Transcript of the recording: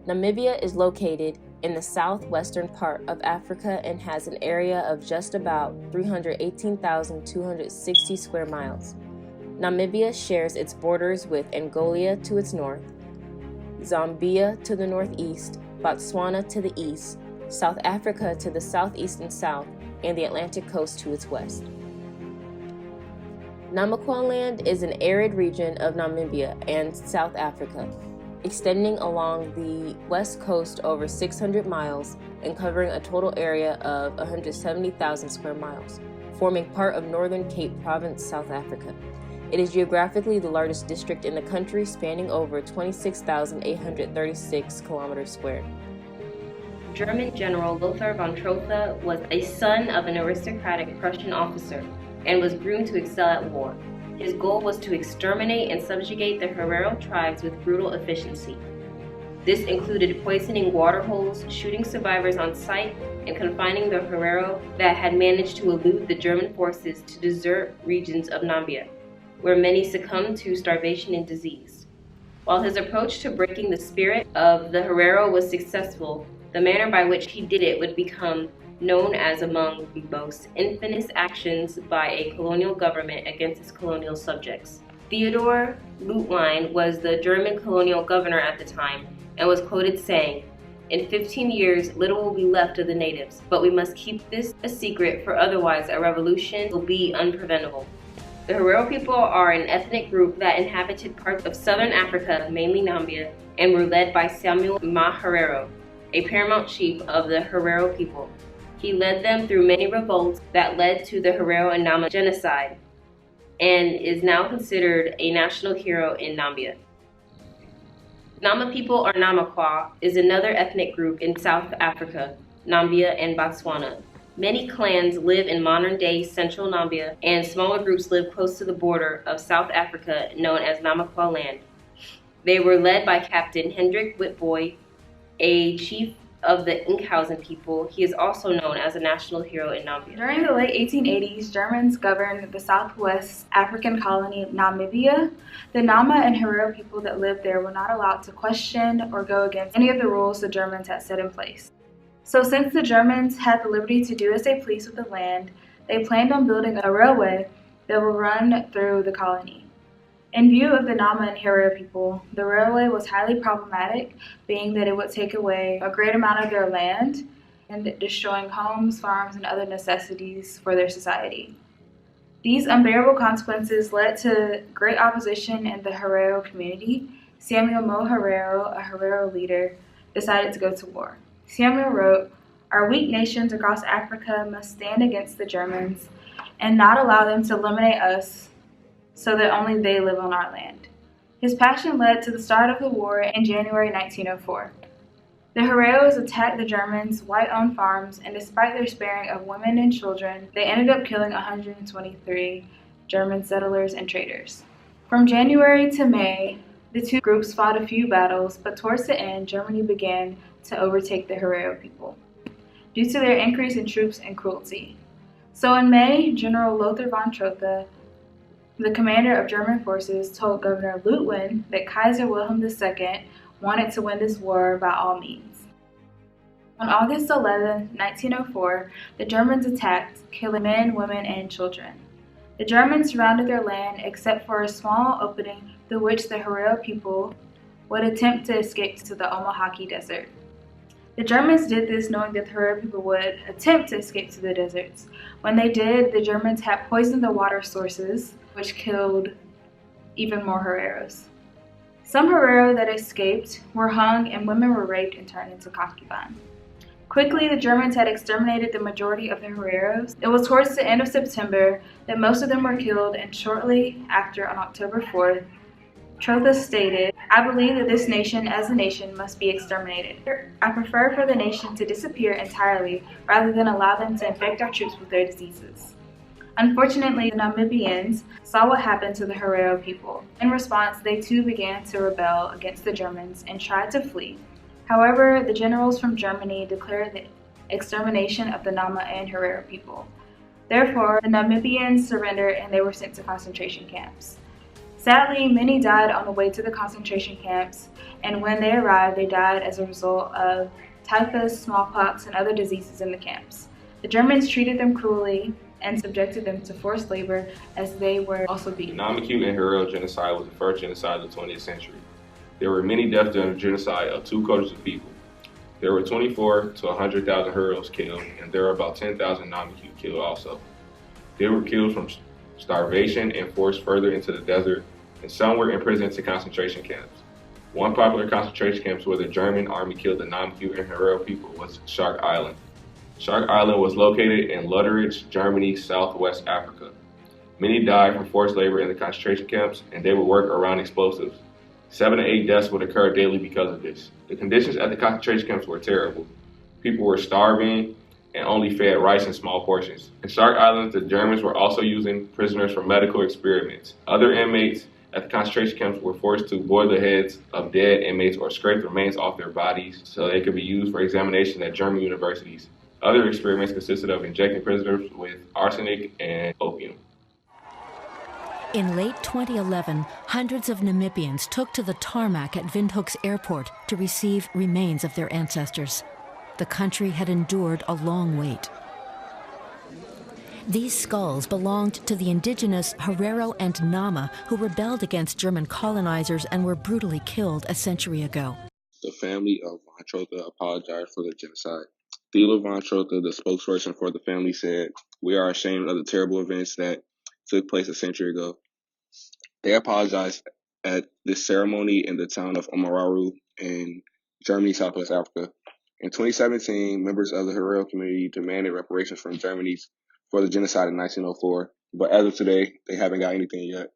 Namibia is located in the southwestern part of Africa and has an area of just about 318,260 square miles. Namibia shares its borders with Angola to its north, Zambia to the northeast, Botswana to the east, South Africa to the southeast and south, and the Atlantic coast to its west. Namakwa is an arid region of Namibia and South Africa, extending along the west coast over 600 miles and covering a total area of 170,000 square miles, forming part of Northern Cape Province, South Africa. It is geographically the largest district in the country, spanning over 26,836 kilometers squared. German General Lothar von Trotha was a son of an aristocratic Prussian officer and was groomed to excel at war. His goal was to exterminate and subjugate the Herero tribes with brutal efficiency. This included poisoning water holes, shooting survivors on sight, and confining the Herero that had managed to elude the German forces to desert regions of Namibia, where many succumbed to starvation and disease. While his approach to breaking the spirit of the Herero was successful, the manner by which he did it would become known as among the most infamous actions by a colonial government against its colonial subjects. Theodor Lutwein was the German colonial governor at the time and was quoted saying, "In 15 years, little will be left of the natives, but we must keep this a secret, for otherwise a revolution will be unpreventable." The Herero people are an ethnic group that inhabited parts of southern Africa, mainly Namibia, and were led by Samuel Herero, a paramount chief of the Herero people. He led them through many revolts that led to the Herero and Nama Genocide, and is now considered a national hero in Namibia. Nama people, or Namakwa, is another ethnic group in South Africa, Namibia, and Botswana. Many clans live in modern-day central Namibia, and smaller groups live close to the border of South Africa, known as Namakwa land. They were led by Captain Hendrik Witbooi, a chief of the Inkhausen people. He is also known as a national hero in Namibia. During the late 1880s, Germans governed the southwest African colony of Namibia. The Nama and Herero people that lived there were not allowed to question or go against any of the rules the Germans had set in place. So since the Germans had the liberty to do as they pleased with the land, they planned on building a railway that would run through the colony. In view of the Nama and Herero people, the railway was highly problematic, being that it would take away a great amount of their land and destroying homes, farms, and other necessities for their society. These unbearable consequences led to great opposition in the Herero community. Samuel Herero, a Herero leader, decided to go to war. Samuel wrote, "Our weak nations across Africa must stand against the Germans and not allow them to eliminate us so that only they live on our land." His passion led to the start of the war in January 1904. The Hereros attacked the Germans' white-owned farms, and despite their sparing of women and children, they ended up killing 123 German settlers and traders. From January to May, the two groups fought a few battles, but towards the end, Germany began to overtake the Herero people due to their increase in troops and cruelty. So in May, General Lothar von Trotha, the commander of German forces, told Governor Lutwein that Kaiser Wilhelm II wanted to win this war by all means. On August 11, 1904, the Germans attacked, killing men, women, and children. The Germans surrounded their land except for a small opening through which the Herero people would attempt to escape to the Omahaki Desert. The Germans did this knowing that the Herero people would attempt to escape to the deserts. When they did, the Germans had poisoned the water sources, which killed even more Hereros. Some Herero that escaped were hung, and women were raped and turned into concubines. Quickly, the Germans had exterminated the majority of the Hereros. It was towards the end of September that most of them were killed, and shortly after, on October 4th, Trotha stated, "I believe that this nation as a nation must be exterminated. I prefer for the nation to disappear entirely rather than allow them to infect our troops with their diseases." Unfortunately, the Namibians saw what happened to the Herero people. In response, they too began to rebel against the Germans and tried to flee. However, the generals from Germany declared the extermination of the Nama and Herero people. Therefore, the Namibians surrendered and they were sent to concentration camps. Sadly, many died on the way to the concentration camps, and when they arrived, they died as a result of typhus, smallpox, and other diseases in the camps. The Germans treated them cruelly and subjected them to forced labor, as they were also beaten. The Namakute and Herero Genocide was the first genocide of the 20th century. There were many deaths during the genocide of two cultures of people. There were 24 to 100,000 Hereros killed, and there were about 10,000 Namakute killed also. They were killed from starvation and forced further into the desert, and some were imprisoned to concentration camps. One popular concentration camp where the German army killed the Namakute and Herero people was Shark Island. Shark Island was located in Lutteridge, Germany, southwest Africa. Many died from forced labor in the concentration camps, and they would work around explosives. 7 to 8 deaths would occur daily because of this. The conditions at the concentration camps were terrible. People were starving and only fed rice in small portions. In Shark Island, the Germans were also using prisoners for medical experiments. Other inmates at the concentration camps were forced to boil the heads of dead inmates or scrape the remains off their bodies so they could be used for examination at German universities. Other experiments consisted of injecting prisoners with arsenic and opium. In late 2011, hundreds of Namibians took to the tarmac at Windhoek's airport to receive remains of their ancestors. The country had endured a long wait. These skulls belonged to the indigenous Herero and Nama, who rebelled against German colonizers and were brutally killed a century ago. The family of Von Trotha apologized for the genocide. Thela Von Trotha, the spokesperson for the family, said, "We are ashamed of the terrible events that took place a century ago." They apologized at this ceremony in the town of Omaruru in Germany, Southwest Africa. In 2017, members of the Herero community demanded reparations from Germany for the genocide in 1904, but as of today, they haven't got anything yet.